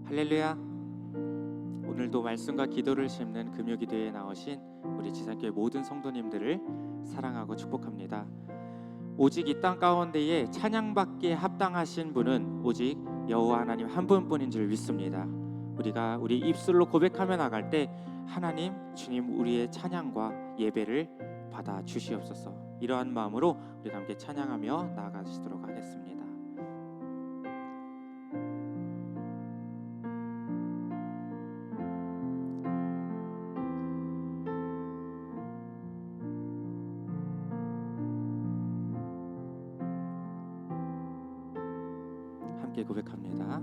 할렐루야. 오늘도 말씀과 기도를 씹는 금요기도에 나오신 우리 지산교회 모든 성도님들을 사랑하고 축복합니다. 오직 이 땅 가운데에 찬양받기에 합당하신 분은 오직 여호와 하나님 한 분뿐인 줄 믿습니다. 우리가 우리 입술로 고백하며 나갈 때 하나님, 주님 우리의 찬양과 예배를 받아 주시옵소서. 이러한 마음으로 우리가 함께 찬양하며 나아가시도록 하겠습니다. 함께 고백합니다.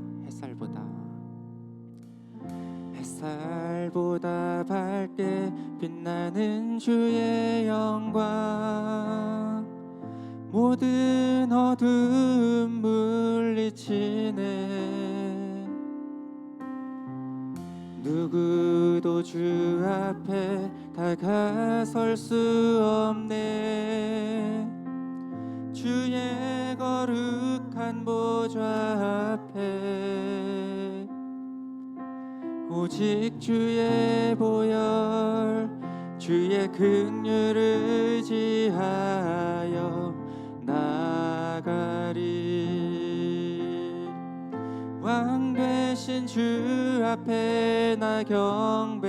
햇살보다 밝게 빛나는 주의 영광, 모든 어두움 물리치네. 누구도 주 앞에 다가설 수 없네. 주의 거룩한 보좌 앞에 오직 주의 보혈, 주의 긍휼을 의지하여 나가리. 왕 되신 주 앞에 나 경배합니다.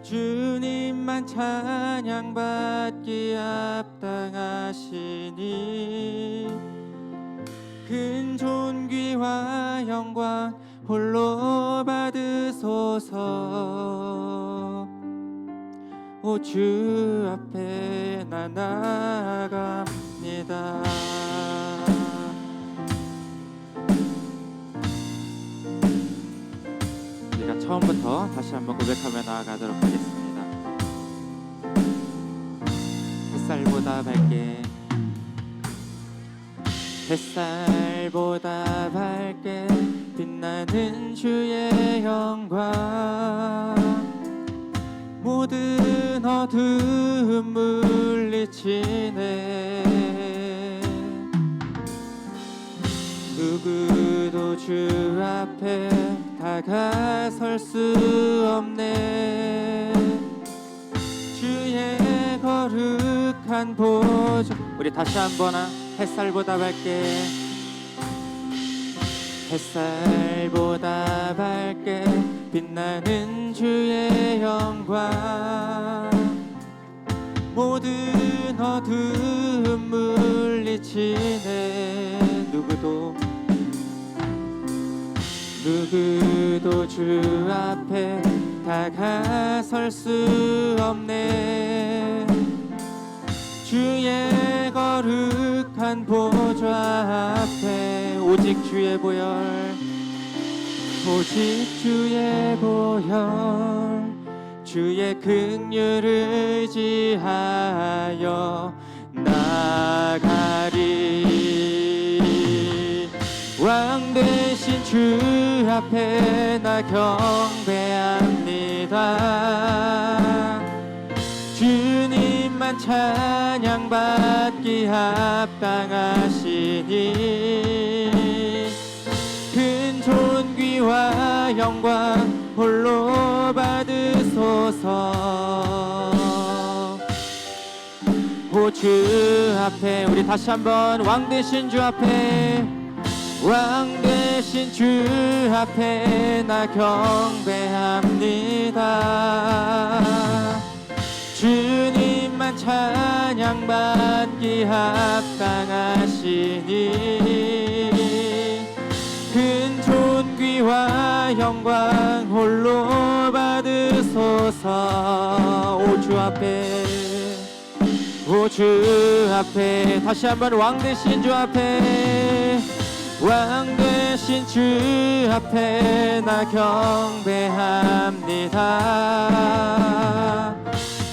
주님만 찬양받기 합당하시니 큰 존귀와 영광 홀로 받으소서. 오 주 앞에 나 나아갑니다. 우리가 처음부터 다시 한번 고백하며 나아가도록 하겠습니다. 햇살보다 밝게, 햇살보다 밝게 빛나는 주의 영광, 모든 어두움 물리치네. 누구도 주 앞에 다가설 수 없네. 주의 거룩한 보좌. 우리 다시 한번 햇살보다 밝게, 햇살보다 밝게 빛나는 주의 영광, 모든 어두움 물리치네. 누구도 주 앞에 다가설 수 없네. 주의 거룩한 보좌 앞에 오직 주의 보혈, 오직 주의 보혈, 주의 긍휼을 의지하여 나가리. 왕 되신 주 앞에 나 경배합니다. 주님만 찬양받기 합당하시니 큰 존귀와 영광 홀로 받으소서. 오 주 앞에, 우리 다시 한번 왕 되신 주 앞에, 왕 되신 주 앞에 나 경배합니다. 주님만 찬양받기 합당하시니 큰 존귀와 영광 홀로 받으소서. 오 주 앞에, 오 주 앞에, 다시 한번 왕 되신 주 앞에, 왕 되신 주 앞에 나 경배합니다.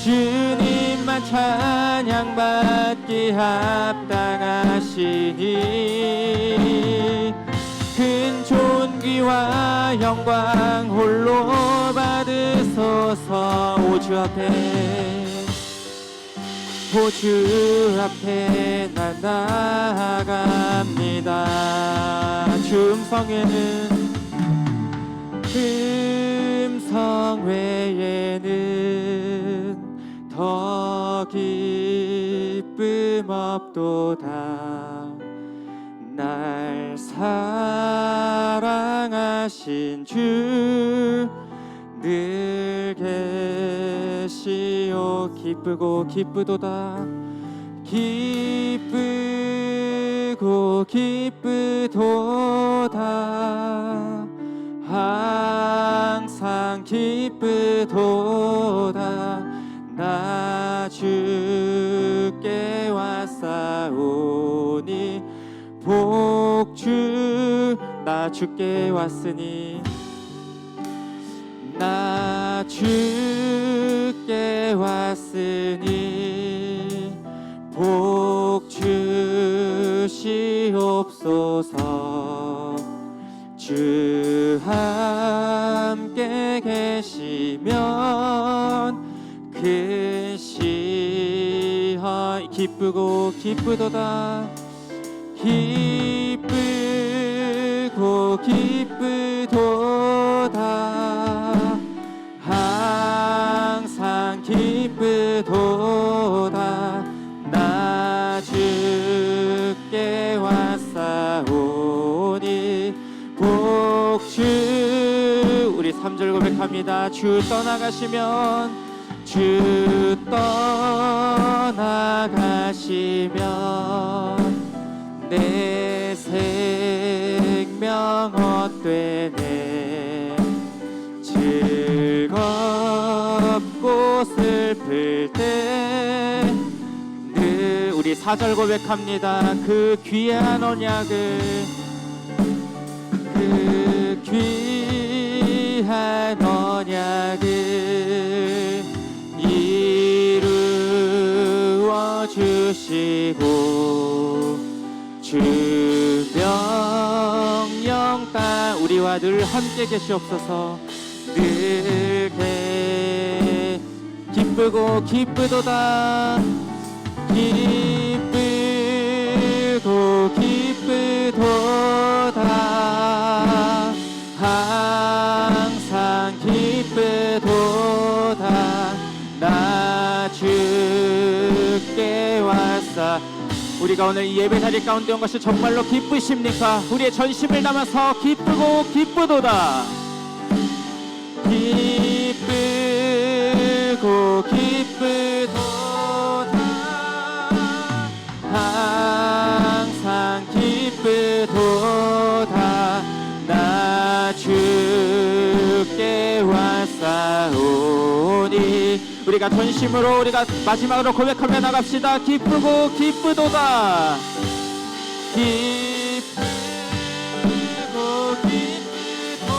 주님만 찬양받기 합당하시니 큰 존귀와 영광 홀로 받으소서. 오 주 앞에, 오 주 앞에 난 나아갑니다. 음성 외에는 더 기쁨 없도다. 날 사랑하신 주 늘 계시오. 기쁘고 기쁘도다. 기쁘고 기쁘도다. 항상 기쁘도다. 나 주께 왔사오니 복주. 나 주께 왔으니 나 주께 왔으니 복 주시옵소서. 주 함께 계시면 큰 시험. 기쁘고 기쁘도다. 기쁘고 기쁘도다. 항상 기쁘도다. 나 주께 왔사오니 복주. 우리 3절 고백합니다. 주 떠나가시면 주 떠나가시면 내 생명 헛되네. 즐겁고 슬플 때 늘 우리 4절 고백합니다. 그 귀한 언약을 그 귀한 언약을 이루어 주시고 주 명령 따 우리와 늘 함께 계시옵소서. 늘 기쁘고 기쁘도다. 기쁘고 기쁘도다. 항상 기쁘도다. 나 주께 왔사. 우리가 오늘 이 예배 자리 가운데 온 것이 정말로 기쁘십니까? 우리의 전심을 담아서 기쁘고 기쁘도다. 기쁘고 기쁘도다. 항상 기쁘도다. 나 주께 왔사오니. 우리가 전심으로 우리가 마지막으로 고백하며 나갑시다. 기쁘고 기쁘도다. 기쁘고 기쁘도다.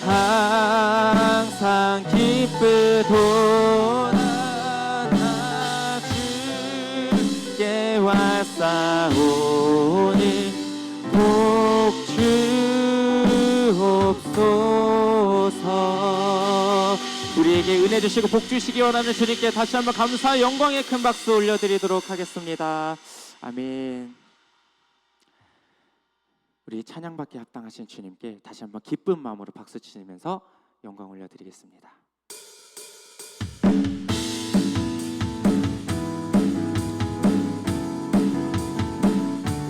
항상 기쁘도다. 나 주께 왔사오니 복 주옵소서. 우리에게 은혜 주시고 복 주시기 원하는 주님께 다시 한번 감사 영광의 큰 박수 올려드리도록 하겠습니다. 아멘. 우리 찬양받기에 합당하신 주님께 다시 한번 기쁜 마음으로 박수 치면서 영광 올려드리겠습니다.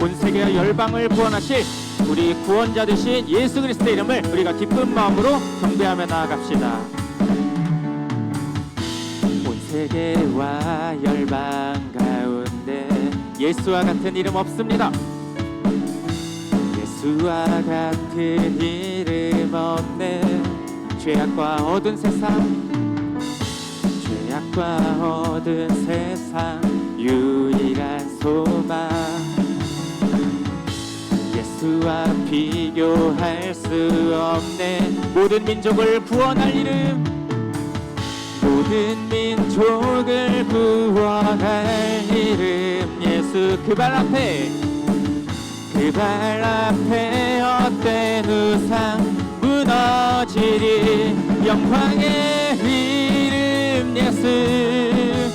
온 세계와 열방을 구원하실 우리 구원자 되신 예수 그리스도의 이름을 우리가 기쁜 마음으로 경배하며 나아갑시다. 온 세계와 열방 가운데 예수와 같은 이름 없습니다. 예수와 같은 이름 없네. 죄악과 어두운 세상, 죄악과 어두운 세상 유일한 소망. 예수와 비교할 수 없네. 모든 민족을 구원할 이름, 모든 민족을 구원할 이름 예수. 그 발 앞에, 그 발 앞에 헛된 우상 무너지리. 영광의 이름 예수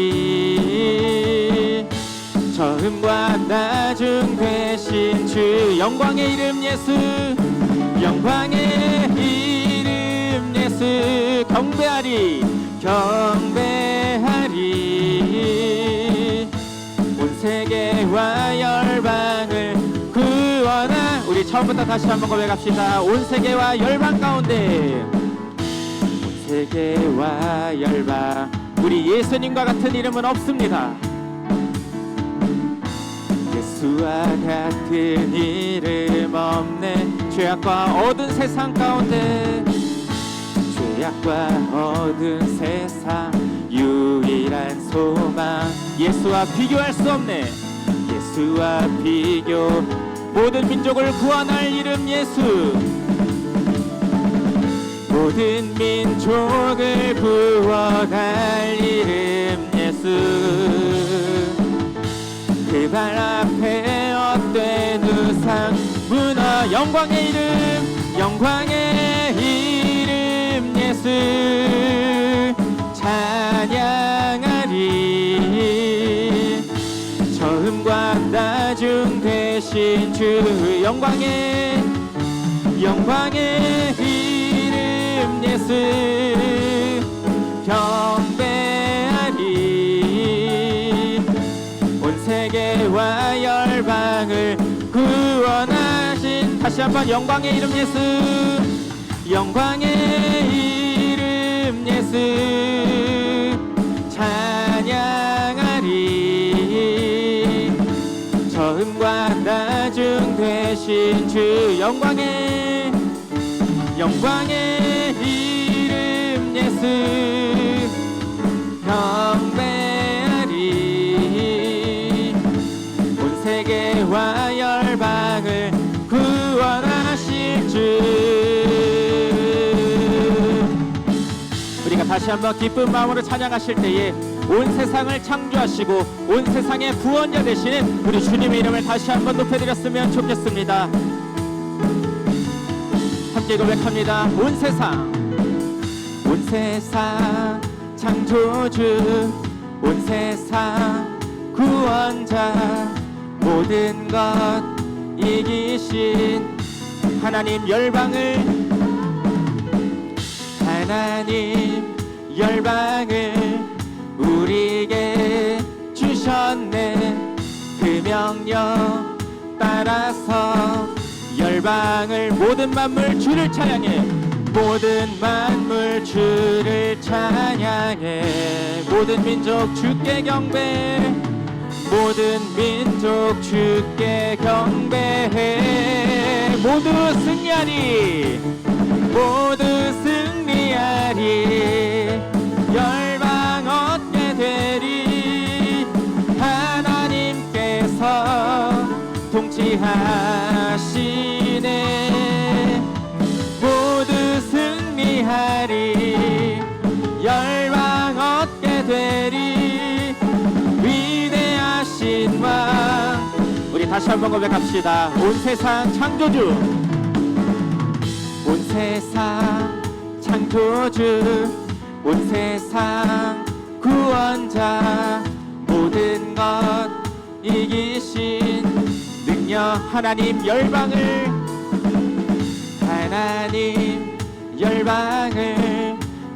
찬양하리. 저 처음과 나중 되신 주 영광의 이름 예수 영광의 이름 예수 경배하리 경배하리 온 세계와 열방을 구원하 우리 처음부터 다시 한번 고백합시다. 온 세계와 열방 가운데 온 세계와 열방 우리 예수님과 같은 이름은 없습니다. 예수와 같은 이름 없네. 죄악과 어두운 세상 가운데 죄악과 어두운 세상 유일한 소망 예수와 비교할 수 없네. 예수와 비교 모든 민족을 구원할 이름 예수 모든 민족을 구원할 이름 예수 그 발 앞에 헛된 우상 무너 영광의 이름 영광의 이름 예수 찬양하리 처음과 나중 되신 주 영광의 이름 예수 경배하리 온 세계와 열방을 구원하신 다시 한번 영광의 이름 예수 영광의 이름 예수 찬양하리 처음과 나중 되신 주 영광의 이름 예수 경배하리 온 세계와 열방을 구원하실 주 우리가 다시 한번 기쁜 마음으로 찬양하실 때에 온 세상을 창조하시고 온 세상의 구원자 되시는 우리 주님의 이름을 다시 한번 높여드렸으면 좋겠습니다. 함께 고백합니다. 온 세상 창조주 온 세상 구원자 모든 것 이기신 하나님 열방을 우리에게 주셨네. 그 명령 따라서 열방을 모든 만물 주를 찬양해 모든 만물 주를 찬양해 모든 민족 주께 경배 모든 민족 주께 경배해 모두 승리하리 열방 얻게 되리 하나님께서 통치하시네 모두 승리하리 열방 얻게 되리 위대하신 왕 우리 다시 한번 고백합시다. 온 세상 창조주 온 세상 창조주 온 세상 구원자 모든 것 이기신 능력 하나님 열방을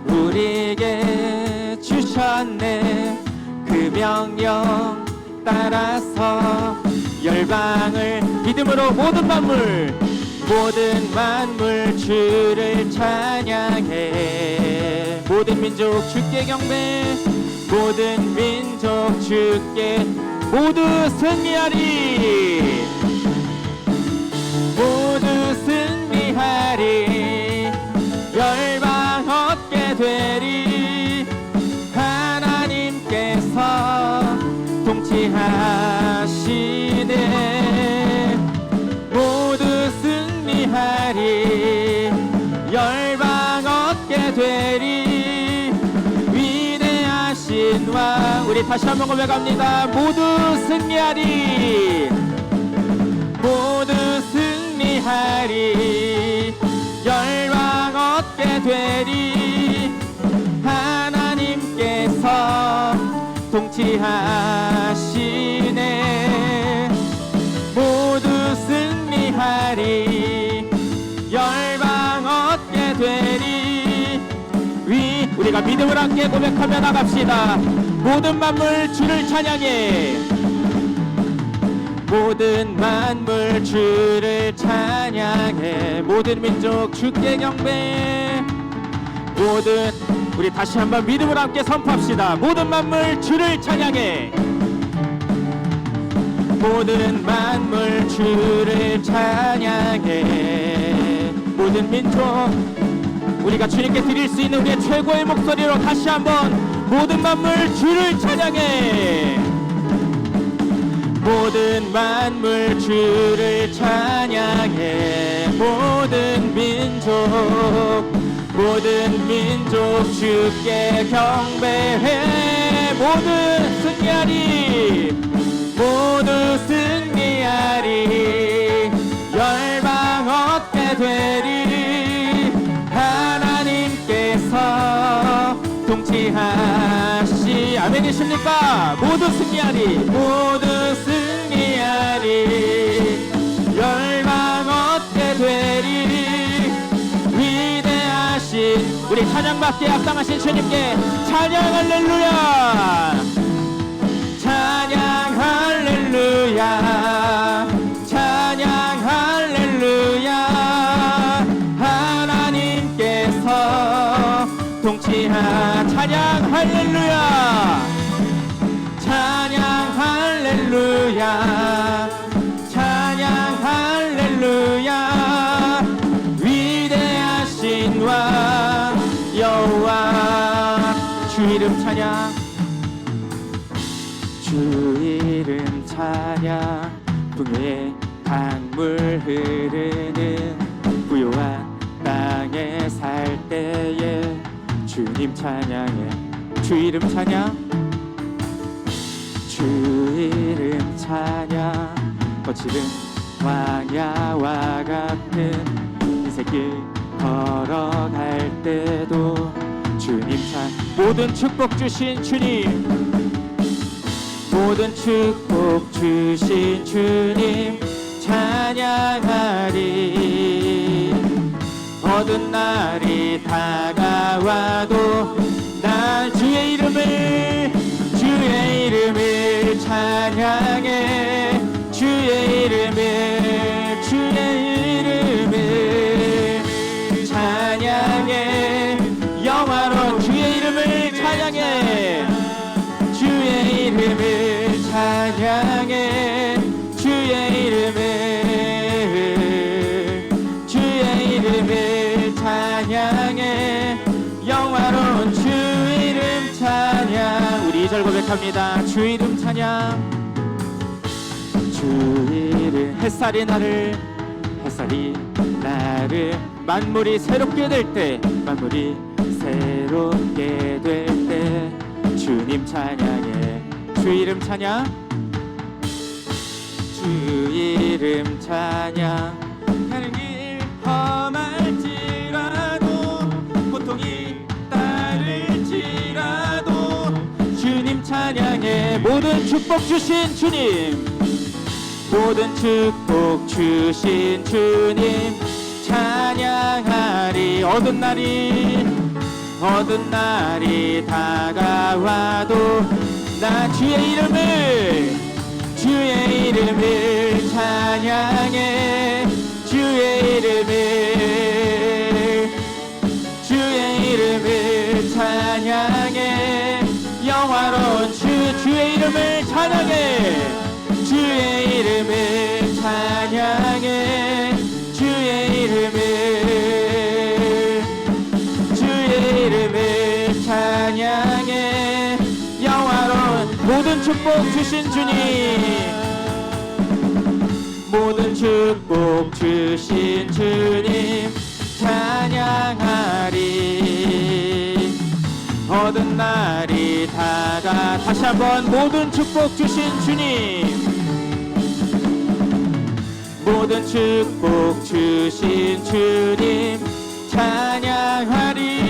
우리에게 주셨네. 그 명령 따라서 열방을 믿음으로 모든 만물 주를 찬양해 모든 민족 주께 경배 모든 민족 주께 모두 승리하리 열방 얻게 되리 하나님께서 통치하시네 모두 승리하리 열방 얻게 되리 위대하신 왕 우리 다시 한번 고백합니다. 모두 승리하리 열방 얻게 되리 하나님께서 통치하시네 믿음을 함께 고백하며 나갑시다. 모든 만물 주를 찬양해. 모든 만물 주를 찬양해. 모든 민족 주께 경배. 모든 우리 다시 한번 믿음을 함께 선포합시다. 모든 만물 주를 찬양해. 모든 만물 주를 찬양해. 모든 민족 우리가 주님께 드릴 수 있는 우리의 최고의 목소리로 다시 한번 모든 만물 주를 찬양해. 모든 만물 주를 찬양해. 모든 민족 주께 경배해. 모두 승리하리. 열방 얻게 되리. 하나님께서 통치하시. 아멘이십니까? 모두 승리하리. 열방 얻게 되리. 위대하신 우리 찬양받기에 합당하신 주님께 찬양 할렐루야. 찬양 할렐루야. 찬양 할렐루야. 하나님께서 찬양 할렐루야. 찬양 할렐루야. 찬양 할렐루야. 위대하신 왕 여호와 주 이름 찬양. 주 이름 찬양. 풍요의 강물 흐르는 부요한 땅에 살 때에 주님 찬양해. 주 이름 찬양. 주 이름 찬양. 거칠은 광야와 같은 인생길 걸어갈 때도 주님 모든 축복 주신 주님. 모든 축복 주신 주님 찬양하리. 어두운 날이 다가와도 난 주의 이름을 찬양해. 주의 이름을 찬양해. 영화로운 주의 이름을 찬양해. 주의 이름을 찬양해. 주의 이름을 찬양해. 영화로운 주 이름 찬양. 우리 2절 고백합니다. 주 이름 찬양. 주 이름. 햇살이 나를 만물이 새롭게 될 때 주님 찬양해. 주 이름 찬양. 주 이름 찬양. 가는 길 험할지라도 고통이 따를지라도 주님 찬양해. 모든 축복 주신 주님. 모든 축복 주신 주님 찬양하리. 어두운 날이 다가와도 나 주의 이름을 찬양해. 주의 이름을 찬양해. 영화로운 주의 이름을 찬양해. 주의 이름을 찬양해. 주의 이름을 찬양해. 영화로운 모든 축복 주신 주님. 모든 축복 주신 주님 찬양하리. 어두운 날이 다시 한번 모든 축복 주신 주님. 모든 축복 주신 주님 찬양하리.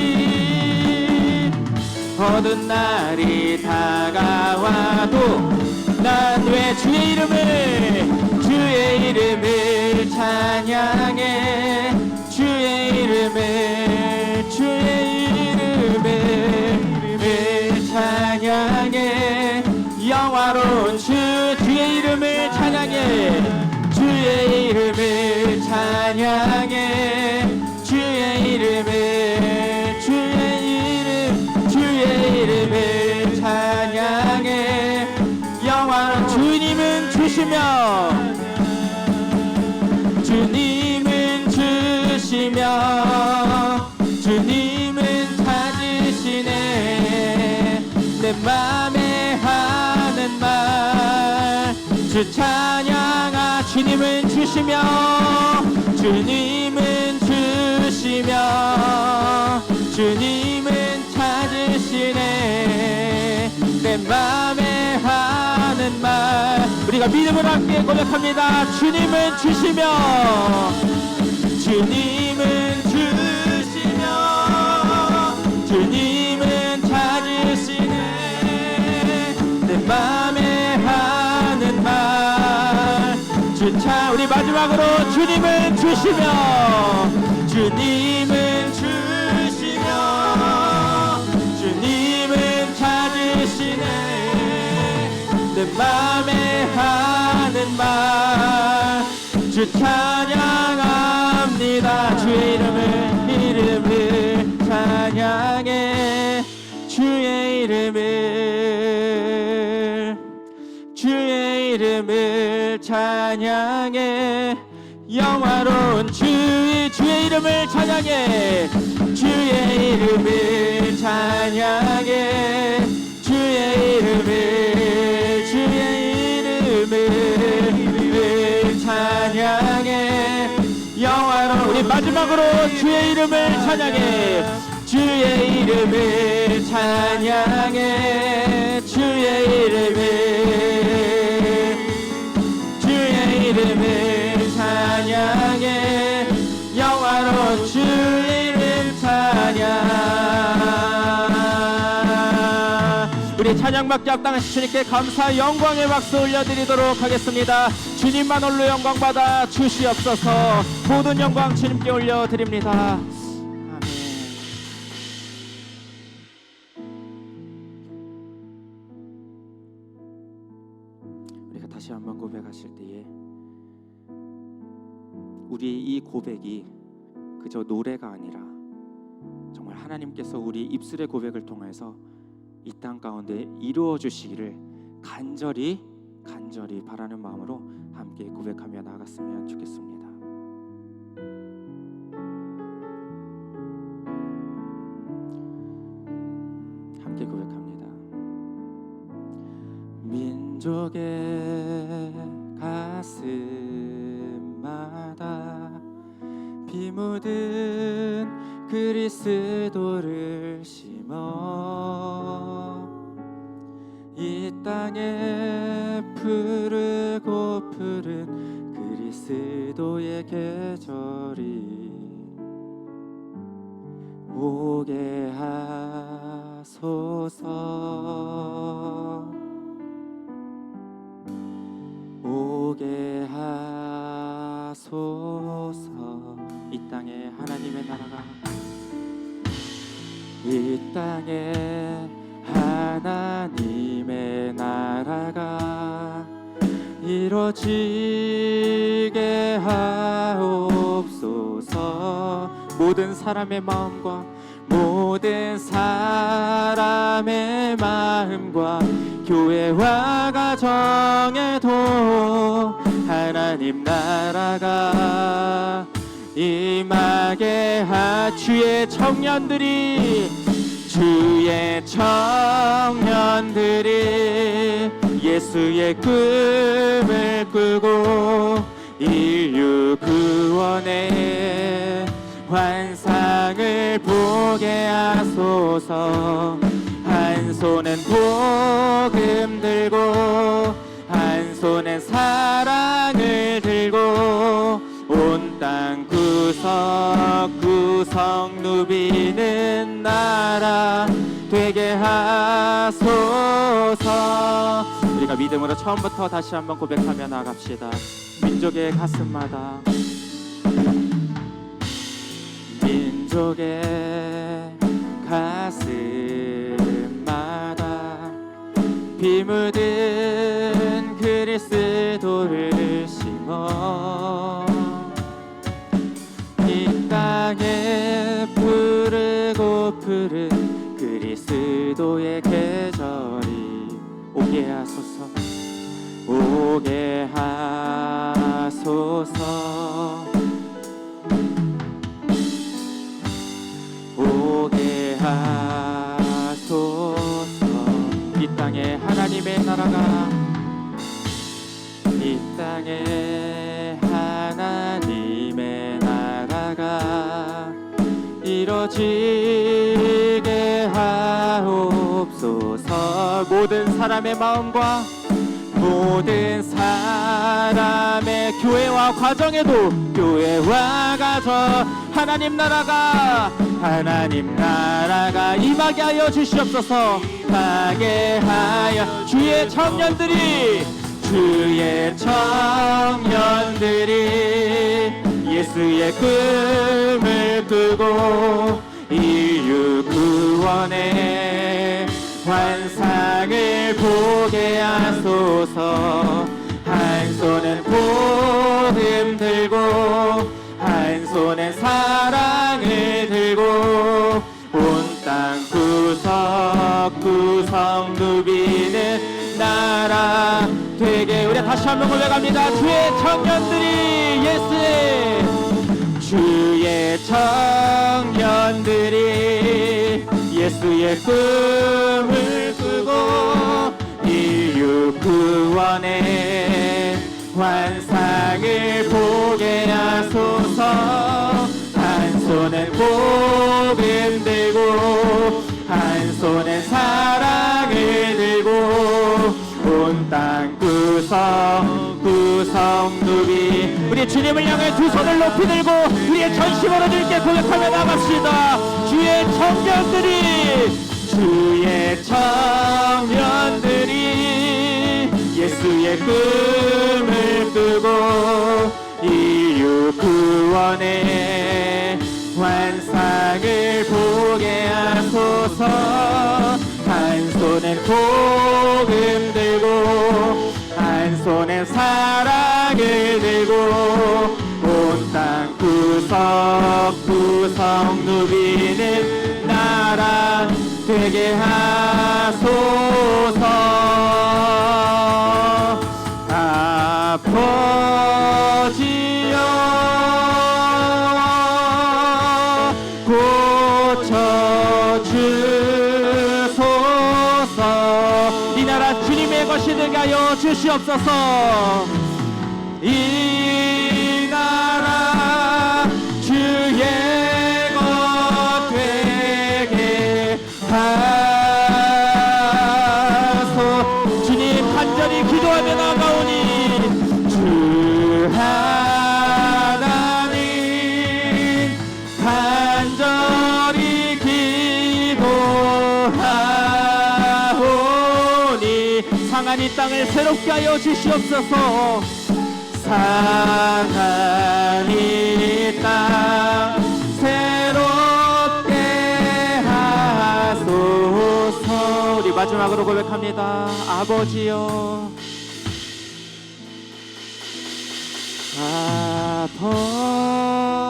어두운 날이 다가와도 난 왜 주의 이름을 찬양해. 주의 이름을 이름을 찬양해. 영원한 주님은 주시며 주님은 주시며 주님은 찾으시네. 내 맘에 하는 말 주 찬양아. 주님은 주시며 주님은 주시며 주님은 찾으시네. 내 맘에 하는 말 우리가 믿음으로 함께 고백합니다. 주님은 주시며 주님은 주시며 주님은 찾으시네. 내 맘에 하는 말 주차. 우리 마지막으로 주님은 주시며 주님은 주시며 주님은 찾으시네. 내 맘에 하는 말 주 찬양합니다. 주의 이름을 찬양해. 주의 이름을 찬양해. 영화로운 주의 이름을 찬양해. 주의 이름을 찬양해. 주의 이름을 찬양해. 영화로운 우리 마지막으로 주의 이름을 찬양해. 주의 이름을 찬양해. 주의 이름을 찬양해. 영화로운 주 이름 찬양. 우리 찬양받기 합당하신 주님께 감사 영광의 박수 올려드리도록 하겠습니다. 주님만 홀로 영광받아 주시옵소서. 모든 영광 주님께 올려드립니다. 아멘. 우리가 다시 한번 고백하실 때에 우리 이 고백이 그저 노래가 아니라 정말 하나님께서 우리 입술의 고백을 통해서 이 땅 가운데 이루어 주시기를 간절히 바라는 마음으로 함께 고백하며 나아갔으면 좋겠습니다. 함께 고백합니다. 민족의 가슴마다 피 묻은 그리스도를 심어 이 땅에 푸르고 푸른 그리스도의 계절이 오게 하소서. 오게 하소서. 이 땅에 하나님의 나라가 이 땅에 하나님의 나라가 이루어지게 하옵소서. 모든 사람의 마음과 교회와 가정에도 하나님 나라가 임하게 주의 청년들이 예수의 꿈을 꾸고 인류 구원의 환상을 보게 하소서. 한 손은 복음 들고 한 손엔 사랑을 들고 온 땅 구석구석 누비는 나라 되게 하소서. 우리가 믿음으로 처음부터 다시 한번 고백하며 나갑시다. 민족의 가슴마다 민족의 가슴마다 피 묻은 그리스도를 심어 이 땅에 푸르고 푸른 그리스도의 계절이 오게 하소서, 오게 하소서, 오게 하소서. 이 땅에 하나님의 나라가, 이 땅에 하나님의 나라가 이뤄지게 하옵소서. 모든 사람의 마음과 모든 사람의 교회와 가정에도, 교회와 가정, 하나님 나라가 임하게 하여 주시옵소서. 하게 하여 주의 청년들이 예수의 꿈을 꾸고 인류 구원의 환상을 보게 하소서. 한 손은 복음 들고 한 손은 사랑을 들고 온 땅 구석구석 누비는 나라 되게. 우리 다시 한번 고백합니다. 주의 청년들이 예수의 꿈을 꾸고 인류 구원의 환상을 보게 하소서. 한 손은 복음 들고 한 손은 사랑을 들고 온 땅 구석구석 누비. 우리 주님을 향해 두 손을 높이 들고 우리의 전심으로 주님께 고백하며 나갑시다. 주의 청년들이 예수의 꿈을 꾸고 인류 구원의 환상을 보게 하소서. 한 손은 복음 들고 한 손은 사랑을 들고 온 땅 구석구석 누비는 나라 되게 하소서. 아버지여 고쳐주소서. 이 나라 주님의 것이 되게 하여 주시옵소서. 이 나라 주의 것 되게 하소서. 주님 간절히 기도하며 나가오니 주 하나님 간절히 기도하오니 상한 이 땅을 새롭게 하여 주시옵소서. 상한 이 땅 새롭게 하소서. 우리 마지막으로 고백합니다. 아버지여,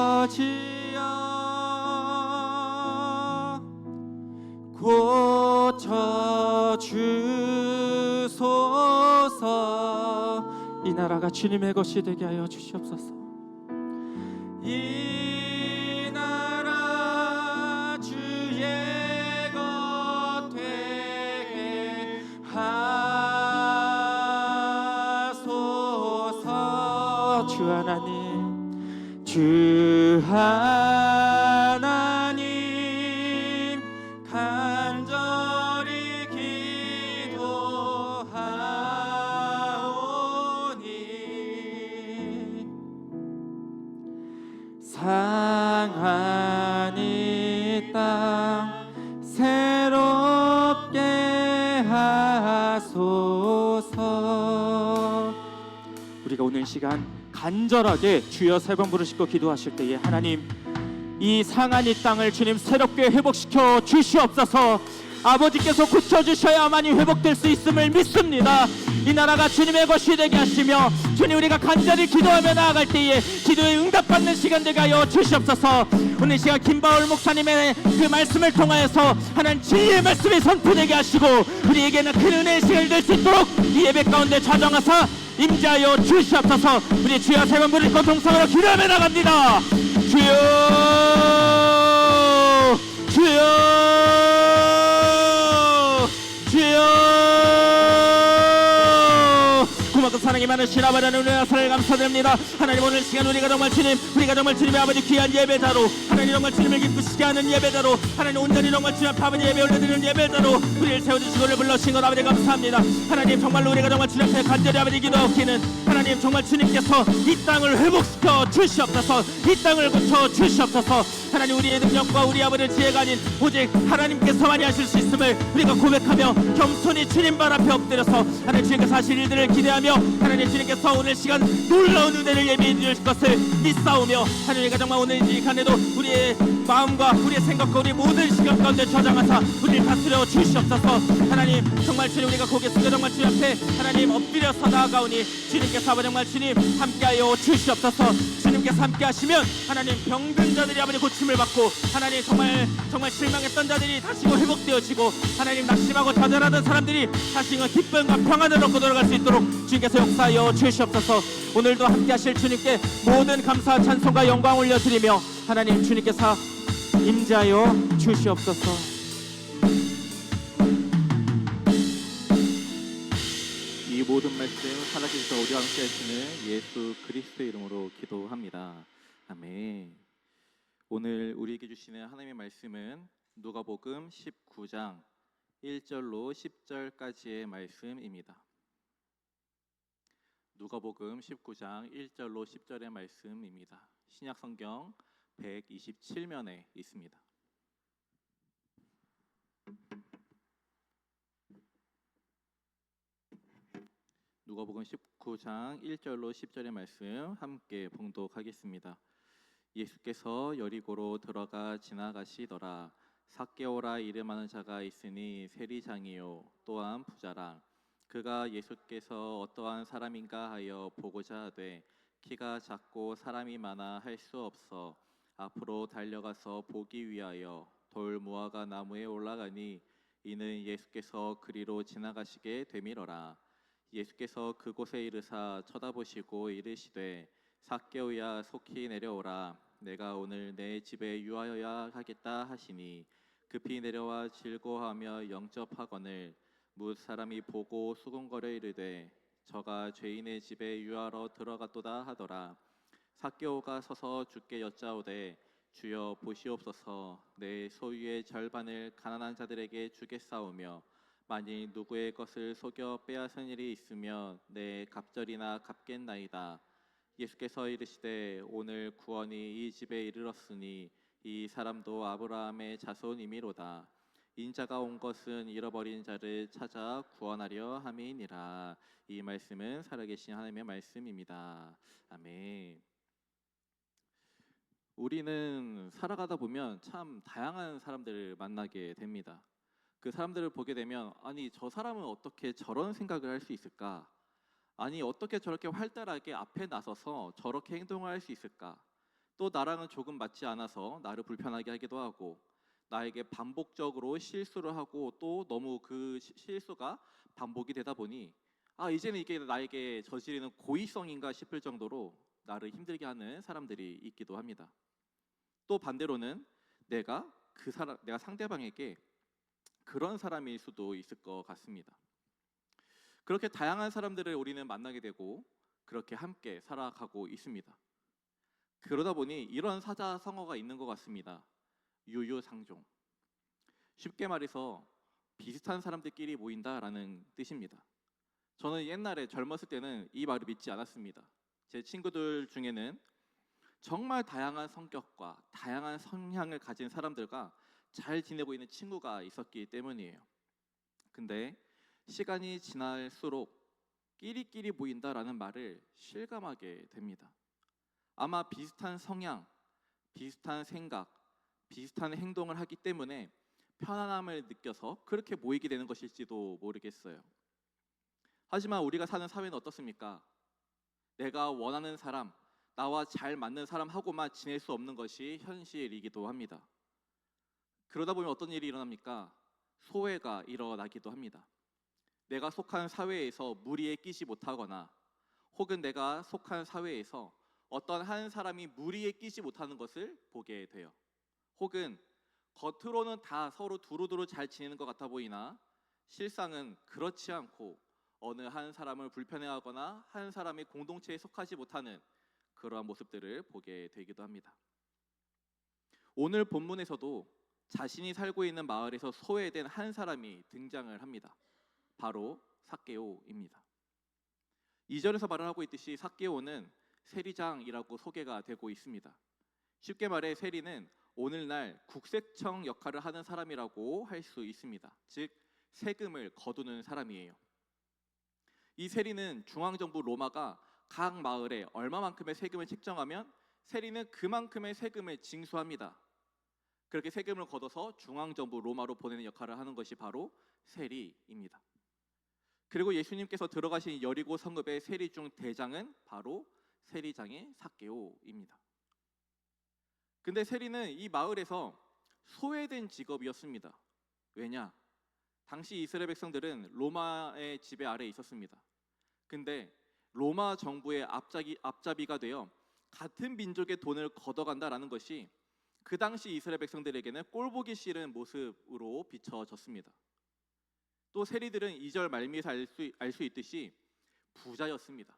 아버지여 고쳐주소서. 이 나라가 주님의 것이 되게 하여 주시옵소서. 이 나라 주의 것 되게 하소서. 주 하나님, 주 하나님 간절히 기도하오니 상한 이 땅 새롭게 하소서. 우리가 오늘 시간 간절하게 주여 세 번 부르시고 기도하실 때에 하나님 이 상한 이 땅을 주님 새롭게 회복시켜 주시옵소서. 아버지께서 고쳐주셔야만이 회복될 수 있음을 믿습니다. 이 나라가 주님의 것이 되게 하시며 주님 우리가 간절히 기도하며 나아갈 때에 기도에 응답받는 시간되게 하여 주시옵소서. 오늘 시간 김바울 목사님의 그 말씀을 통하여서 하나님 진리의 말씀이 선포되게 하시고 우리에게는 큰 은혜의 시간이 될 수 있도록 이 예배 가운데 좌정하사 임재하여 주시옵소서. 우리 주여 세 번 부르고 동성으로 기도하며 나갑니다. 주여 주여 주여. 고맙고 사랑이 많으신 아버지 하나님 은혜와 사랑을 감사드립니다. 하나님 오늘 시간 우리가 정말 주님의 아버지 귀한 예배자로 하나님 정말 주님을 기쁘시게 하는 예배자로 하나님 온전히 정말 주님 앞에 아버지 예배 올려드리는 예배자로 우리를 세워주시고 우리를 불러주신 것 아버지 감사합니다. 하나님 정말로 우리가 정말 주님 앞에 간절히 아버지 기도하기는 하나님 정말 주님께서 이 땅을 회복시켜 주시옵소서. 이 땅을 고쳐 주시옵소서. 하나님 우리의 능력과 우리 아버지의 지혜가 아닌 오직 하나님께서만이 하실 수 있음을 우리가 고백하며 겸손히 주님 발 앞에 엎드려서 하나님 주님께서 하실 일들을 기대하며 하나님 주님께서 오늘 시간 놀라운 은혜를 예비해 주실 것을 믿사오며 하나님과 정말 오늘 이 시간에도 우리의 마음과 우리의 생각과 우리 모든 시간 가운데 저장하사 우리를 다스려 주시옵소서. 하나님 정말 주님 우리가 고개 숙여 정말 주님 앞에 하나님 엎드려서 나아가오니 주님께서 아버지 정말 주님 함께하여 주시옵소서. 주님께서 함께하시면 하나님 병든 자들이 아버지 고침을 받고 하나님 정말 실망했던 자들이 다시금 회복되어지고 하나님 낙심하고 좌절하던 사람들이 다시금 기쁨과 평안을 얻고 돌아갈 수 있도록 주님께서 역사하여 주시옵소서. 오늘도 함께하실 주님께 모든 감사와 찬송과 영광 올려드리며 하나님 주님께서 임재하여 주시옵소서. 이 모든 말씀 살아계셔 우리와 함께 하시는 예수 그리스도의 이름으로 기도합니다. 아멘. 오늘 우리에게 주시는 하나님의 말씀은 누가복음 19장 1절로 10절까지의 말씀입니다. 누가복음 19장 1절로 10절의 말씀입니다. 신약성경 127면에 있습니다. 누가복음 19장 1절로 10절의 말씀 함께 봉독하겠습니다. 예수께서 여리고로 들어가 지나가시더라. 삭개오라 이름하는 자가 있으니 세리장이요 또한 부자라. 그가 예수께서 어떠한 사람인가 하여 보고자 하되 키가 작고 사람이 많아 할 수 없어 앞으로 달려가서 보기 위하여 돌 무화과 나무에 올라가니 이는 예수께서 그리로 지나가시게 되밀어라. 예수께서 그곳에 이르사 쳐다보시고 이르시되 삭개오야 속히 내려오라. 내가 오늘 내 집에 유하여야 하겠다 하시니 급히 내려와 즐거워하며 영접하거늘 뭇 사람이 보고 수군거려 이르되 저가 죄인의 집에 유하러 들어갔도다 하더라. 삭개오가 서서 주께 여짜오되 주여 보시옵소서. 내 소유의 절반을 가난한 자들에게 주겠사오며 만일 누구의 것을 속여 빼앗은 일이 있으면 내 갑절이나 갚겠나이다. 예수께서 이르시되 오늘 구원이 이 집에 이르렀으니 이 사람도 아브라함의 자손이미로다. 인자가 온 것은 잃어버린 자를 찾아 구원하려 함이니라. 이 말씀은 살아계신 하나님의 말씀입니다. 아멘. 우리는 살아가다 보면 참 다양한 사람들을 만나게 됩니다. 그 사람들을 보게 되면 아니 저 사람은 어떻게 저런 생각을 할 수 있을까? 아니 어떻게 저렇게 활달하게 앞에 나서서 저렇게 행동을 할 수 있을까? 또 나랑은 조금 맞지 않아서 나를 불편하게 하기도 하고 나에게 반복적으로 실수를 하고 또 너무 그 실수가 반복이 되다 보니 이제는 이게 나에게 저지르는 고의성인가 싶을 정도로 나를 힘들게 하는 사람들이 있기도 합니다. 또 반대로는 내가 상대방에게 그런 사람일 수도 있을 것 같습니다. 그렇게 다양한 사람들을 우리는 만나게 되고 그렇게 함께 살아가고 있습니다. 그러다 보니 이런 사자성어가 있는 것 같습니다. 유유상종. 쉽게 말해서 비슷한 사람들끼리 모인다라는 뜻입니다. 저는 옛날에 젊었을 때는 이 말을 믿지 않았습니다. 제 친구들 중에는 정말 다양한 성격과 다양한 성향을 가진 사람들과 잘 지내고 있는 친구가 있었기 때문이에요. 근데 시간이 지날수록 끼리끼리 모인다라는 말을 실감하게 됩니다. 아마 비슷한 성향, 비슷한 생각, 비슷한 행동을 하기 때문에 편안함을 느껴서 그렇게 모이게 되는 것일지도 모르겠어요. 하지만 우리가 사는 사회는 어떻습니까? 내가 원하는 사람, 나와 잘 맞는 사람하고만 지낼 수 없는 것이 현실이기도 합니다. 그러다 보면 어떤 일이 일어납니까? 소외가 일어나기도 합니다. 내가 속한 사회에서 무리에 끼지 못하거나 혹은 내가 속한 사회에서 어떤 한 사람이 무리에 끼지 못하는 것을 보게 돼요. 혹은 겉으로는 다 서로 두루두루 잘 지내는 것 같아 보이나 실상은 그렇지 않고 어느 한 사람을 불편해하거나 한 사람이 공동체에 속하지 못하는 그러한 모습들을 보게 되기도 합니다. 오늘 본문에서도 자신이 살고 있는 마을에서 소외된 한 사람이 등장을 합니다. 바로 삭개오입니다. 2절에서 말을 하고 있듯이 삭개오는 세리장이라고 소개가 되고 있습니다. 쉽게 말해 세리는 오늘날 국세청 역할을 하는 사람이라고 할 수 있습니다. 즉 세금을 거두는 사람이에요. 이 세리는 중앙정부 로마가 각 마을에 얼마만큼의 세금을 책정하면 세리는 그만큼의 세금을 징수합니다. 그렇게 세금을 걷어서 중앙정부 로마로 보내는 역할을 하는 것이 바로 세리입니다. 그리고 예수님께서 들어가신 여리고 성읍의 세리 중 대장은 바로 세리장의 삭개오입니다. 근데 세리는 이 마을에서 소외된 직업이었습니다. 왜냐? 당시 이스라엘 백성들은 로마의 지배 아래에 있었습니다. 근데 로마 정부의 앞잡이가 되어 같은 민족의 돈을 걷어간다라는 것이 그 당시 이스라엘 백성들에게는 꼴보기 싫은 모습으로 비춰졌습니다. 또 세리들은 2절 말미에서 알 수 있듯이 부자였습니다.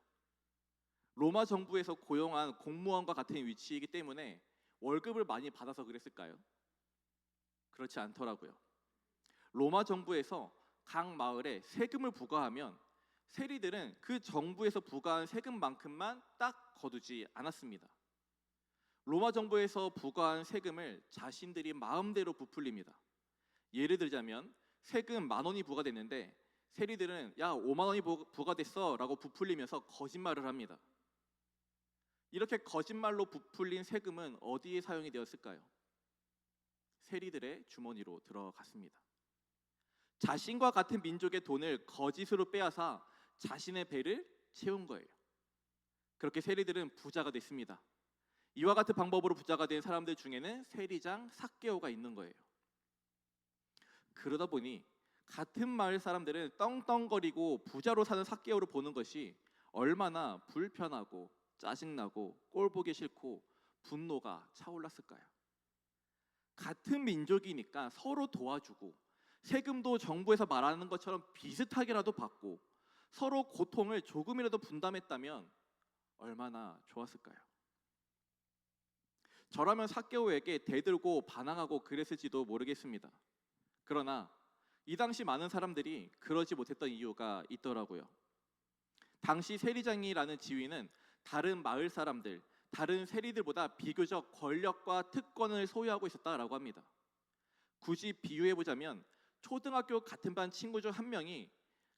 로마 정부에서 고용한 공무원과 같은 위치이기 때문에 월급을 많이 받아서 그랬을까요? 그렇지 않더라고요. 로마 정부에서 각 마을에 세금을 부과하면 세리들은 그 정부에서 부과한 세금만큼만 딱 거두지 않았습니다. 로마 정부에서 부과한 세금을 자신들이 마음대로 부풀립니다. 예를 들자면 세금 10,000원이 부과됐는데 세리들은 야 50,000원이 부과됐어 라고 부풀리면서 거짓말을 합니다. 이렇게 거짓말로 부풀린 세금은 어디에 사용이 되었을까요? 세리들의 주머니로 들어갔습니다. 자신과 같은 민족의 돈을 거짓으로 빼앗아 자신의 배를 채운 거예요. 그렇게 세리들은 부자가 됐습니다. 이와 같은 방법으로 부자가 된 사람들 중에는 세리장 삭개오가 있는 거예요. 그러다 보니 같은 마을 사람들은 떵떵거리고 부자로 사는 삭개오를 보는 것이 얼마나 불편하고 짜증나고 꼴보기 싫고 분노가 차올랐을까요? 같은 민족이니까 서로 도와주고 세금도 정부에서 말하는 것처럼 비슷하게라도 받고 서로 고통을 조금이라도 분담했다면 얼마나 좋았을까요? 저라면 삭개오에게 대들고 반항하고 그랬을지도 모르겠습니다. 그러나 이 당시 많은 사람들이 그러지 못했던 이유가 있더라고요. 당시 세리장이라는 지위는 다른 마을 사람들, 다른 세리들보다 비교적 권력과 특권을 소유하고 있었다라고 합니다. 굳이 비유해보자면 초등학교 같은 반 친구 중 한 명이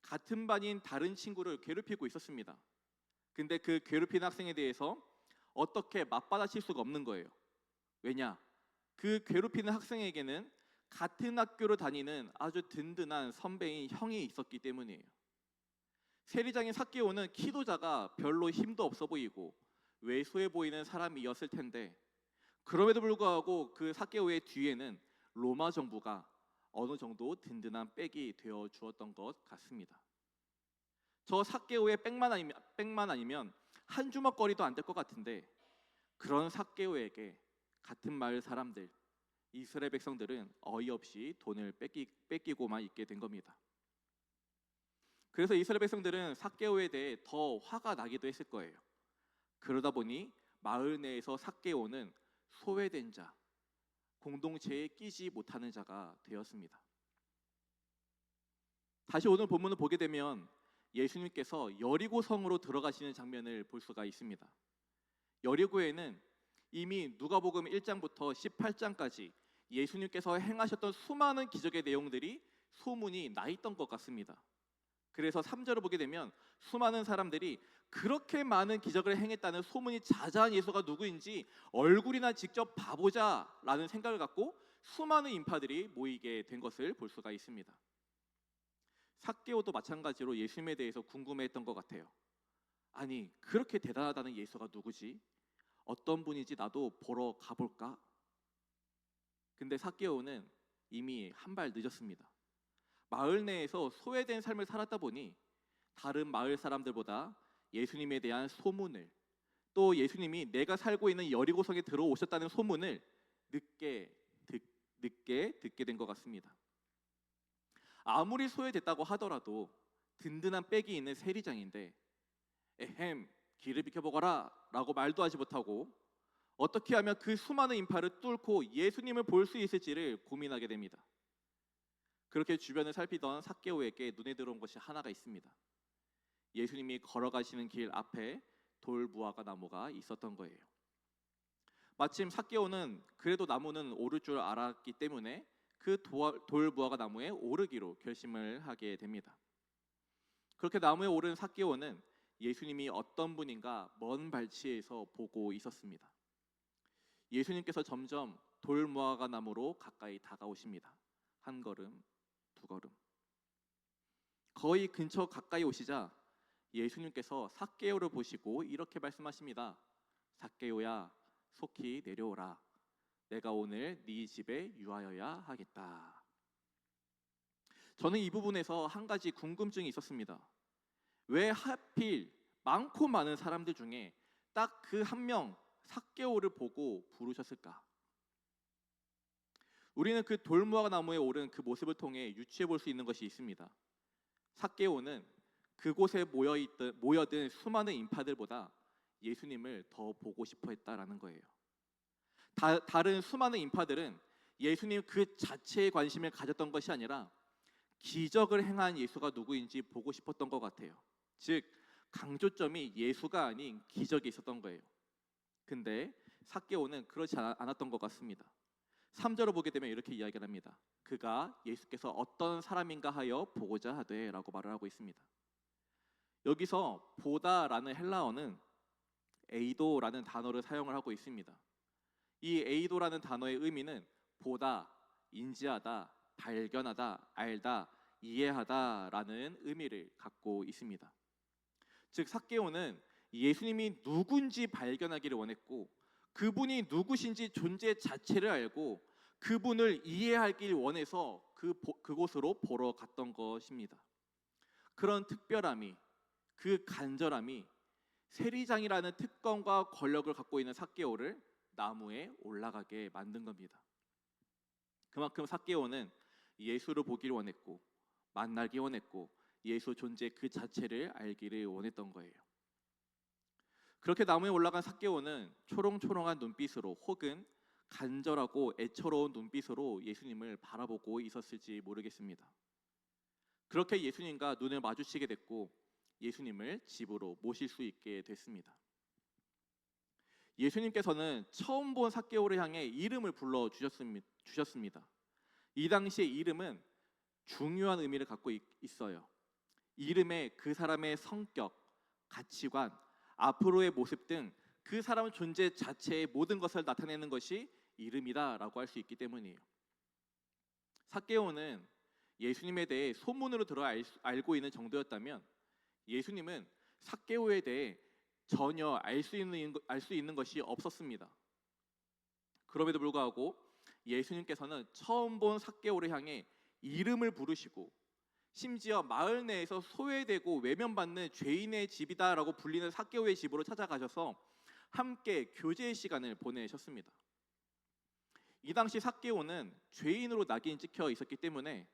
같은 반인 다른 친구를 괴롭히고 있었습니다. 근데 그 괴롭히는 학생에 대해서 어떻게 맞받아칠 수가 없는 거예요. 왜냐? 그 괴롭히는 학생에게는 같은 학교를 다니는 아주 든든한 선배인 형이 있었기 때문이에요. 세리장인 삭개오는 키도 작아 별로 힘도 없어 보이고 왜소해 보이는 사람이었을 텐데 그럼에도 불구하고 그 삭개오의 뒤에는 로마 정부가 어느 정도 든든한 백이 되어 주었던 것 같습니다. 저 삭개오의 백만 아니면 한 주먹거리도 안 될 것 같은데 그런 삭개오에게 같은 마을 사람들, 이스라엘 백성들은 어이없이 돈을 뺏기고만 있게 된 겁니다. 그래서 이스라엘 백성들은 삭개오에 대해 더 화가 나기도 했을 거예요. 그러다 보니 마을 내에서 삭개오는 소외된 자, 공동체에 끼지 못하는 자가 되었습니다. 다시 오늘 본문을 보게 되면 예수님께서 여리고 성으로 들어가시는 장면을 볼 수가 있습니다. 여리고에는 이미 누가복음 1장부터 18장까지 예수님께서 행하셨던 수많은 기적의 내용들이 소문이 나 있던 것 같습니다. 그래서 3절을 보게 되면 수많은 사람들이 그렇게 많은 기적을 행했다는 소문이 자자한 예수가 누구인지 얼굴이나 직접 봐보자라는 생각을 갖고 수많은 인파들이 모이게 된 것을 볼 수가 있습니다. 삭개오도 마찬가지로 예수님에 대해서 궁금해했던 것 같아요. 아니, 그렇게 대단하다는 예수가 누구지? 어떤 분인지 나도 보러 가볼까? 근데 삭개오는 이미 한 발 늦었습니다. 마을 내에서 소외된 삶을 살았다 보니 다른 마을 사람들보다 예수님에 대한 소문을, 또 예수님이 내가 살고 있는 여리고성에 들어오셨다는 소문을 늦게 듣게 된 것 같습니다. 아무리 소외됐다고 하더라도 든든한 백이 있는 세리장인데 에헴, 길을 비켜보거라 라고 말도 하지 못하고 어떻게 하면 그 수많은 인파를 뚫고 예수님을 볼 수 있을지를 고민하게 됩니다. 그렇게 주변을 살피던 삭개오에게 눈에 들어온 것이 하나가 있습니다. 예수님이 걸어가시는 길 앞에 돌 무화과 나무가 있었던 거예요. 마침 삭개오는 그래도 나무는 오를 줄 알았기 때문에 그 돌 무화과 나무에 오르기로 결심을 하게 됩니다. 그렇게 나무에 오른 삭개오는 예수님이 어떤 분인가 먼 발치에서 보고 있었습니다. 예수님께서 점점 돌 무화과 나무로 가까이 다가오십니다. 한 걸음, 두 걸음. 거의 근처 가까이 오시자 예수님께서 삭개오를 보시고 이렇게 말씀하십니다. 삭개오야, 속히 내려오라. 내가 오늘 네 집에 유하여야 하겠다. 저는 이 부분에서 한 가지 궁금증이 있었습니다. 왜 하필 많고 많은 사람들 중에 딱 그 한 명 삭개오를 보고 부르셨을까? 우리는 그 돌무화과 나무에 오른 그 모습을 통해 유추해 볼 수 있는 것이 있습니다. 삭개오는 그곳에 모여든 수많은 인파들보다 예수님을 더 보고 싶어 했다라는 거예요. 다른 수많은 인파들은 예수님 그 자체에 관심을 가졌던 것이 아니라 기적을 행한 예수가 누구인지 보고 싶었던 것 같아요. 즉, 강조점이 예수가 아닌 기적이 있었던 거예요. 근데 삭개오는 그렇지 않았던 것 같습니다. 3절을 보게 되면 이렇게 이야기를 합니다. 그가 예수께서 어떤 사람인가 하여 보고자 하되 라고 말을 하고 있습니다. 여기서 보다라는 헬라어는 에이도라는 단어를 사용을 하고 있습니다. 이 에이도라는 단어의 의미는 보다, 인지하다, 발견하다, 알다, 이해하다라는 의미를 갖고 있습니다. 즉 삭개오는 예수님이 누군지 발견하기를 원했고 그분이 누구신지 존재 자체를 알고 그분을 이해하길 원해서 그곳으로 보러 갔던 것입니다. 그런 특별함이, 그 간절함이 세리장이라는 특권과 권력을 갖고 있는 삭개오를 나무에 올라가게 만든 겁니다. 그만큼 삭개오는 예수를 보기를 원했고 만나기 원했고 예수 존재 그 자체를 알기를 원했던 거예요. 그렇게 나무에 올라간 삭개오는 초롱초롱한 눈빛으로 혹은 간절하고 애처로운 눈빛으로 예수님을 바라보고 있었을지 모르겠습니다. 그렇게 예수님과 눈을 마주치게 됐고 예수님을 집으로 모실 수 있게 됐습니다. 예수님께서는 처음 본 삭개오를 향해 이름을 불러 주셨습니다. 이 당시의 이름은 중요한 의미를 갖고 있어요. 이름에 그 사람의 성격, 가치관, 앞으로의 모습 등 그 사람 존재 자체의 모든 것을 나타내는 것이 이름이다라고 할 수 있기 때문이에요. 삭개오는 예수님에 대해 소문으로 들어 알고 있는 정도였다면 예수님은 삭개오에 대해 전혀 알 수 있는 것이 없었습니다. 그럼에도 불구하고 예수님께서는 처음 본 삭개오를 향해 이름을 부르시고 심지어 마을 내에서 소외되고 외면받는 죄인의 집이다라고 불리는 삭개오의 집으로 찾아가셔서 함께 교제의 시간을 보내셨습니다. 이 당시 삭개오는 죄인으로 낙인 찍혀 있었기 때문에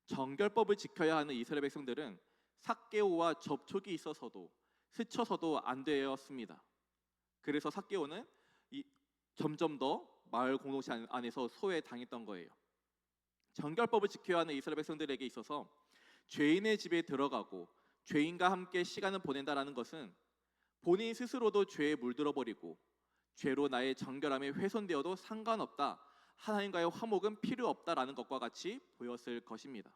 정결법을 지켜야 하는 이스라엘 백성들은 삭개오와 접촉이 있어서도 스쳐서도 안 되었습니다. 그래서 삭개오는 점점 더 마을 공동체 안에서 소외당했던 거예요. 정결법을 지켜야 하는 이스라엘 백성들에게 있어서 죄인의 집에 들어가고 죄인과 함께 시간을 보낸다라는 것은 본인 스스로도 죄에 물들어 버리고 죄로 나의 정결함이 훼손되어도 상관없다, 하나님과의 화목은 필요 없다라는 것과 같이 보였을 것입니다.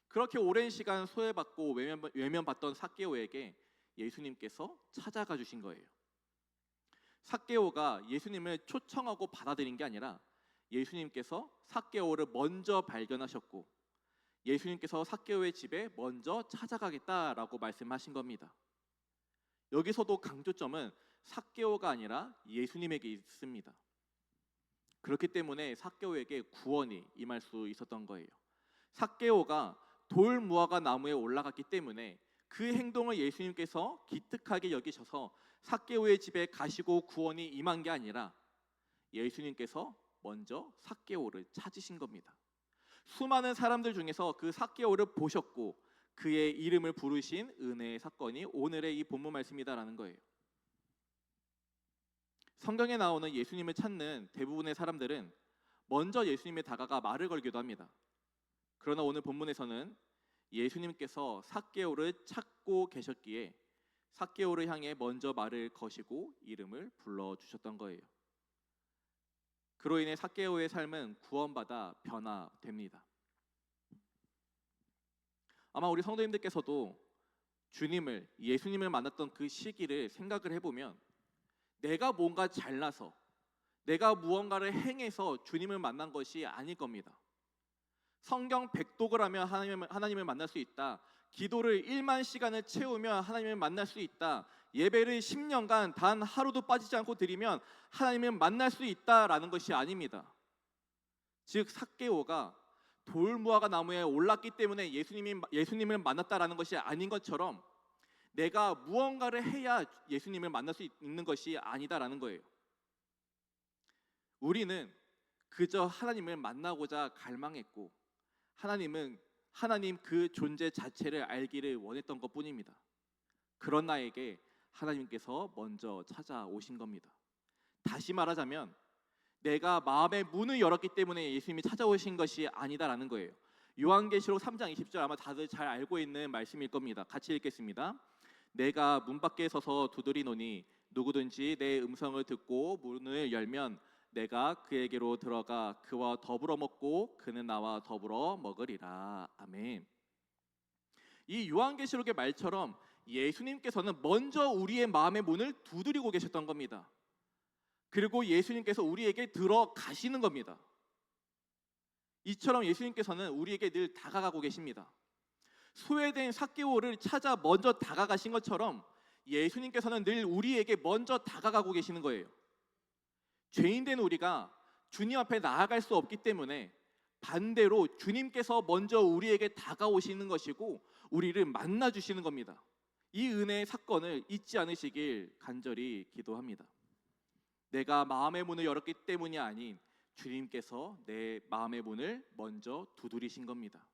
그렇게 오랜 시간 소외받고 외면받던 삭개오에게 예수님께서 찾아가 주신 거예요. 삭개오가 예수님을 초청하고 받아들인 게 아니라 예수님께서 삭개오를 먼저 발견하셨고 예수님께서 삭개오의 집에 먼저 찾아가겠다라고 말씀하신 겁니다. 여기서도 강조점은 삭개오가 아니라 예수님에게 있습니다. 그렇기 때문에 삭개오에게 구원이 임할 수 있었던 거예요. 삭개오가 돌 무화과 나무에 올라갔기 때문에 그 행동을 예수님께서 기특하게 여기셔서 삭개오의 집에 가시고 구원이 임한 게 아니라 예수님께서 먼저 삭개오를 찾으신 겁니다. 수많은 사람들 중에서 그 삭개오를 보셨고 그의 이름을 부르신 은혜의 사건이 오늘의 이 본문 말씀이다라는 거예요. 성경에 나오는 예수님을 찾는 대부분의 사람들은 먼저 예수님에 다가가 말을 걸기도 합니다. 그러나 오늘 본문에서는 예수님께서 삭개오를 찾고 계셨기에 삭개오를 향해 먼저 말을 거시고 이름을 불러주셨던 거예요. 그로 인해 삭개오의 삶은 구원받아 변화됩니다. 아마 우리 성도님들께서도 예수님을 만났던 그 시기를 생각을 해보면 내가 뭔가 잘나서 내가 무언가를 행해서 주님을 만난 것이 아닐 겁니다. 성경 100독을 하면 하나님을 만날 수 있다. 기도를 1만 시간을 채우면 하나님을 만날 수 있다. 예배를 10년간 단 하루도 빠지지 않고 드리면 하나님을 만날 수 있다라는 것이 아닙니다. 즉 삭개오가 돌무화과 나무에 올랐기 때문에 예수님을 만났다라는 것이 아닌 것처럼 내가 무언가를 해야 예수님을 만날 수 있는 것이 아니다라는 거예요. 우리는 그저 하나님을 만나고자 갈망했고 하나님 그 존재 자체를 알기를 원했던 것뿐입니다. 그런 나에게 하나님께서 먼저 찾아오신 겁니다. 다시 말하자면 내가 마음의 문을 열었기 때문에 예수님이 찾아오신 것이 아니다라는 거예요. 요한계시록 3장 20절 아마 다들 잘 알고 있는 말씀일 겁니다. 같이 읽겠습니다. 내가 문 밖에 서서 두드리노니 누구든지 내 음성을 듣고 문을 열면 내가 그에게로 들어가 그와 더불어 먹고 그는 나와 더불어 먹으리라. 아멘. 이 요한계시록의 말처럼 예수님께서는 먼저 우리의 마음의 문을 두드리고 계셨던 겁니다. 그리고 예수님께서 우리에게 들어가시는 겁니다. 이처럼 예수님께서는 우리에게 늘 다가가고 계십니다. 소외된 삭개오를 찾아 먼저 다가가신 것처럼 예수님께서는 늘 우리에게 먼저 다가가고 계시는 거예요. 죄인된 우리가 주님 앞에 나아갈 수 없기 때문에 반대로 주님께서 먼저 우리에게 다가오시는 것이고 우리를 만나주시는 겁니다. 이 은혜의 사건을 잊지 않으시길 간절히 기도합니다. 내가 마음의 문을 열었기 때문이 아닌 주님께서 내 마음의 문을 먼저 두드리신 겁니다.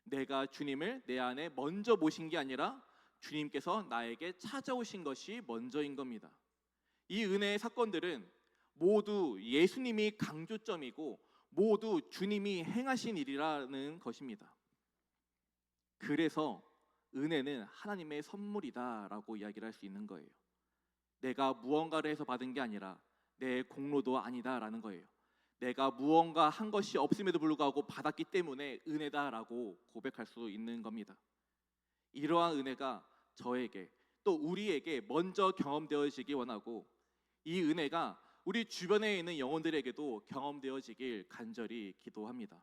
내가 주님을 내 안에 먼저 모신 게 아니라 주님께서 나에게 찾아오신 것이 먼저인 겁니다. 이 은혜의 사건들은 모두 예수님이 강조점이고 모두 주님이 행하신 일이라는 것입니다. 그래서 은혜는 하나님의 선물이다라고 이야기를 할 수 있는 거예요. 내가 무언가를 해서 받은 게 아니라 내 공로도 아니다라는 거예요. 내가 무언가 한 것이 없음에도 불구하고 받았기 때문에 은혜다라고 고백할 수 있는 겁니다. 이러한 은혜가 저에게 또 우리에게 먼저 경험되어지기 원하고 이 은혜가 우리 주변에 있는 영혼들에게도 경험되어지길 간절히 기도합니다.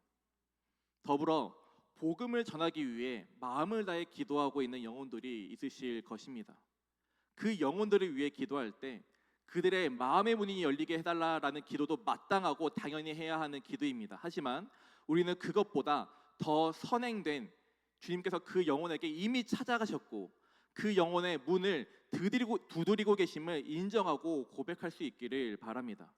더불어 복음을 전하기 위해 마음을 다해 기도하고 있는 영혼들이 있으실 것입니다. 그 영혼들을 위해 기도할 때 그들의 마음의 문이 열리게 해달라라는 기도도 마땅하고 당연히 해야 하는 기도입니다. 하지만 우리는 그것보다 더 선행된 주님께서 그 영혼에게 이미 찾아가셨고 그 영혼의 문을 두드리고 계심을 인정하고 고백할 수 있기를 바랍니다.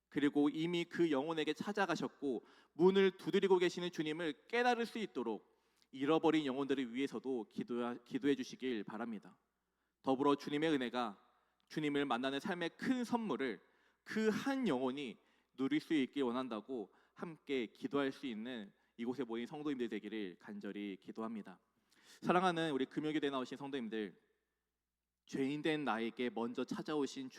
그리고 이미 그 영혼에게 찾아가셨고 문을 두드리고 계시는 주님을 깨달을 수 있도록 잃어버린 영혼들을 위해서도 기도해 주시길 바랍니다. 더불어 주님의 은혜가 주님을 만나는 삶의 큰 선물을 그 한 영혼이 누릴 수 있길 원한다고 함께 기도할 수 있는 이곳에 모인 성도님들 되기를 간절히 기도합니다. 사랑하는 우리 금요일에 나오신 성도님들, 죄인된 나에게 먼저 찾아오신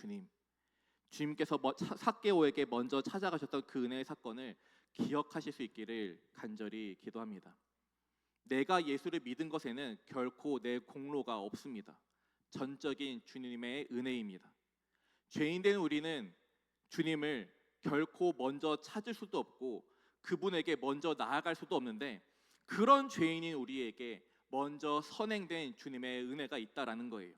주님께서 삭개오에게 먼저 찾아가셨던 그 은혜의 사건을 기억하실 수 있기를 간절히 기도합니다. 내가 예수를 믿은 것에는 결코 내 공로가 없습니다. 전적인 주님의 은혜입니다. 죄인된 우리는 주님을 결코 먼저 찾을 수도 없고 그분에게 먼저 나아갈 수도 없는데, 그런 죄인인 우리에게 먼저 선행된 주님의 은혜가 있다라는 거예요.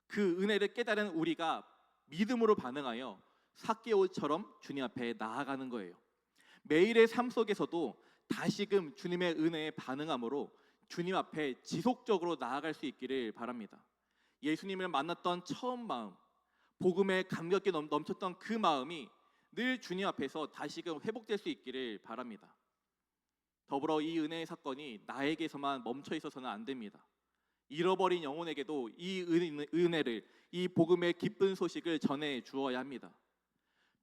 그 은혜를 깨달은 우리가 믿음으로 반응하여 삭개오처럼 주님 앞에 나아가는 거예요. 매일의 삶 속에서도 다시금 주님의 은혜에 반응함으로 주님 앞에 지속적으로 나아갈 수 있기를 바랍니다. 예수님을 만났던 처음 마음, 복음에 감격이 넘쳤던 그 마음이 늘 주님 앞에서 다시금 회복될 수 있기를 바랍니다. 더불어 이 은혜의 사건이 나에게서만 멈춰 있어서는 안 됩니다. 잃어버린 영혼에게도 이 은혜를, 이 복음의 기쁜 소식을 전해 주어야 합니다.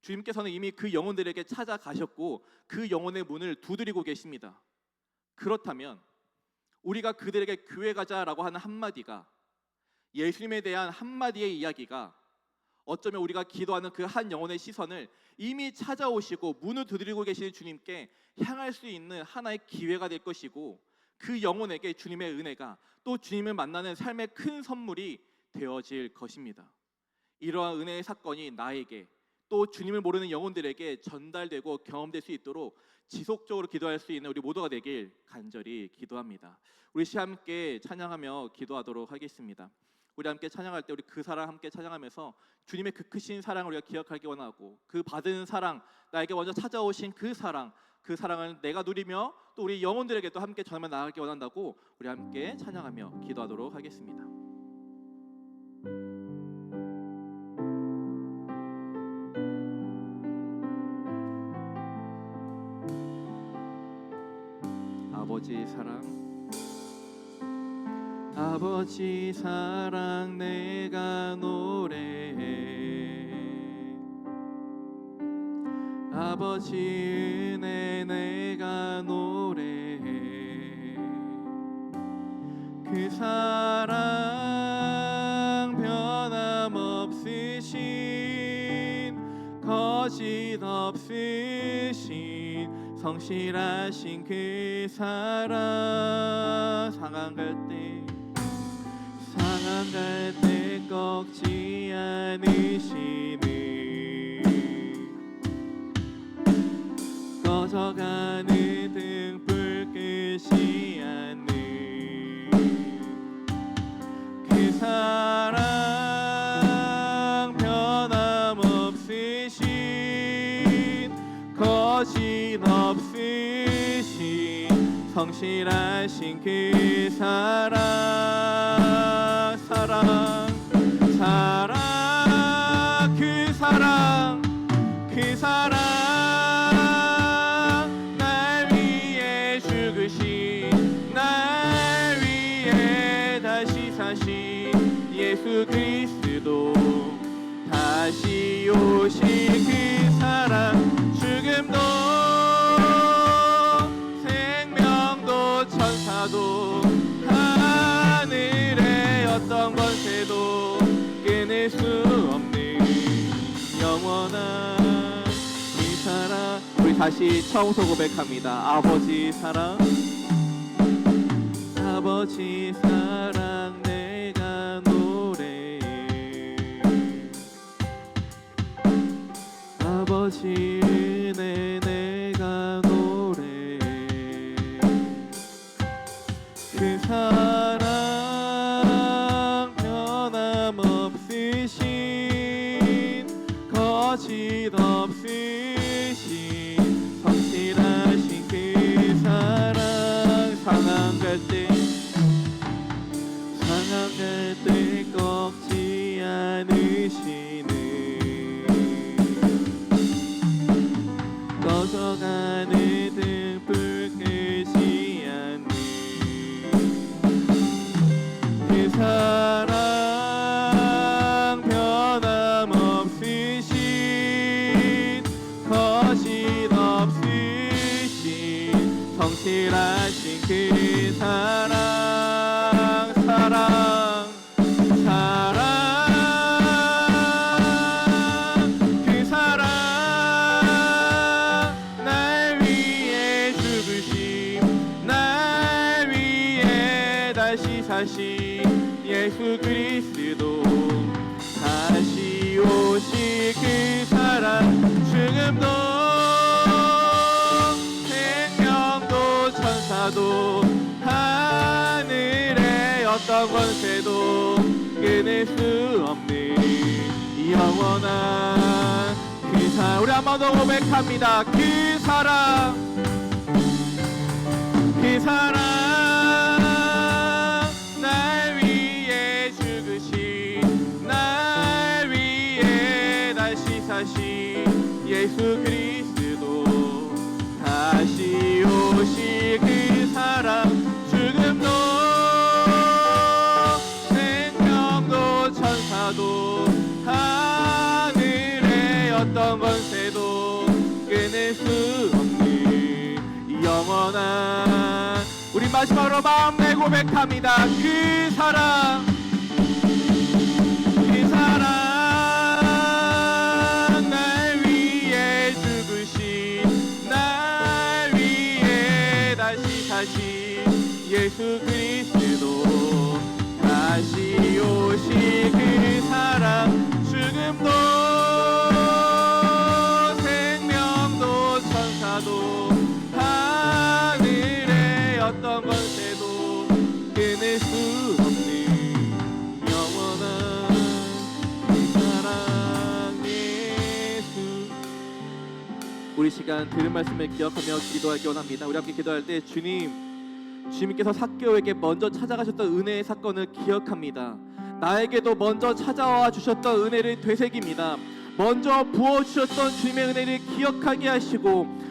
주님께서는 이미 그 영혼들에게 찾아가셨고 그 영혼의 문을 두드리고 계십니다. 그렇다면 우리가 그들에게 교회 가자라고 하는 한마디가, 예수님에 대한 한마디의 이야기가 어쩌면 우리가 기도하는 그 한 영혼의 시선을 이미 찾아오시고 문을 두드리고 계시는 주님께 향할 수 있는 하나의 기회가 될 것이고, 그 영혼에게 주님의 은혜가 또 주님을 만나는 삶의 큰 선물이 되어질 것입니다. 이러한 은혜의 사건이 나에게 또 주님을 모르는 영혼들에게 전달되고 경험될 수 있도록 지속적으로 기도할 수 있는 우리 모두가 되길 간절히 기도합니다. 우리 함께 찬양하며 기도하도록 하겠습니다. 우리 함께 찬양할 때 우리 그 사랑 함께 찬양하면서 주님의 그 크신 사랑을 우리가 기억하기 원하고, 그 받은 사랑, 나에게 먼저 찾아오신 그 사랑을 내가 누리며 또 우리 영혼들에게 또 함께 전하며 나아가기 원한다고 우리 함께 찬양하며 기도하도록 하겠습니다. 아버지 사랑, 아버지 사랑 내가 노래해, 아버지 은혜 내가 노래해. 그 사랑 변함없으신, 거짓 없으신, 성실하신 그 사랑. 상한 갈 때 꺾지 않으시는, 꺼져가는 등불 끄시 않는 그 사랑 변함없으신, 거짓 없으신, 성실하신 그 사랑. 그 사랑 날 위해 죽으신, 날 위해 다시 사신 예수 그리스도, 다시 오실 그 사랑. 죽음도 생명도 천사도 하늘의 어떤 권세도 끊을 수 없는 영원한 이 사랑. 우리 다시 처음부터 고백합니다. 아버지 사랑, 아버지 사랑 내가 노래해, 아버지 은혜 내가 노래해. 그 사랑 변함없으신, 거짓 없으신, 성실하신 그 사랑. 상한 갈 때 꺾지 않으시는, 꺼져가는 등불 끄지 않는 그 사랑 변함없으신, 거짓 없으신, 성실하신 그 사랑. 그 사랑 날 위해 죽으심, 날 위해 다시 사신 예수 그리스도, 다시 오실 그 사랑 죽음도 생명도 천사도 하늘의 어떤 권세도 끊을 수 없는 영원한 그 사랑. 우리 한 번 더 고백합니다. 그 사랑 그 사랑 날 위해 죽으신 날 위해 다시 사신 예수 그리스도 다시 오실 그 사랑 죽음도 생명도 천사도 하늘의 어떤 권세도 끊을 수 없는 영원한 우리 마지막으로 마음 내 고백합니다. 그 사랑 그 사랑 날 위해 죽으신 날 위해 다시 사신 예수 그리스도 다시 오실 그 사랑 죽음도 생명도 천사도 하늘의 어떤 권세도 끊을 수 없는 영원한 그 사랑 예수. 우리 시간 들은 말씀을 기억하며 기도하기 원합니다. 우리 함께 기도할 때 주님께서 삭개오에게 먼저 찾아가셨던 은혜의 사건을 기억합니다. 나에게도 먼저 찾아와 주셨던 은혜를 되새깁니다. 먼저 부어주셨던 주님의 은혜를 기억하게 하시고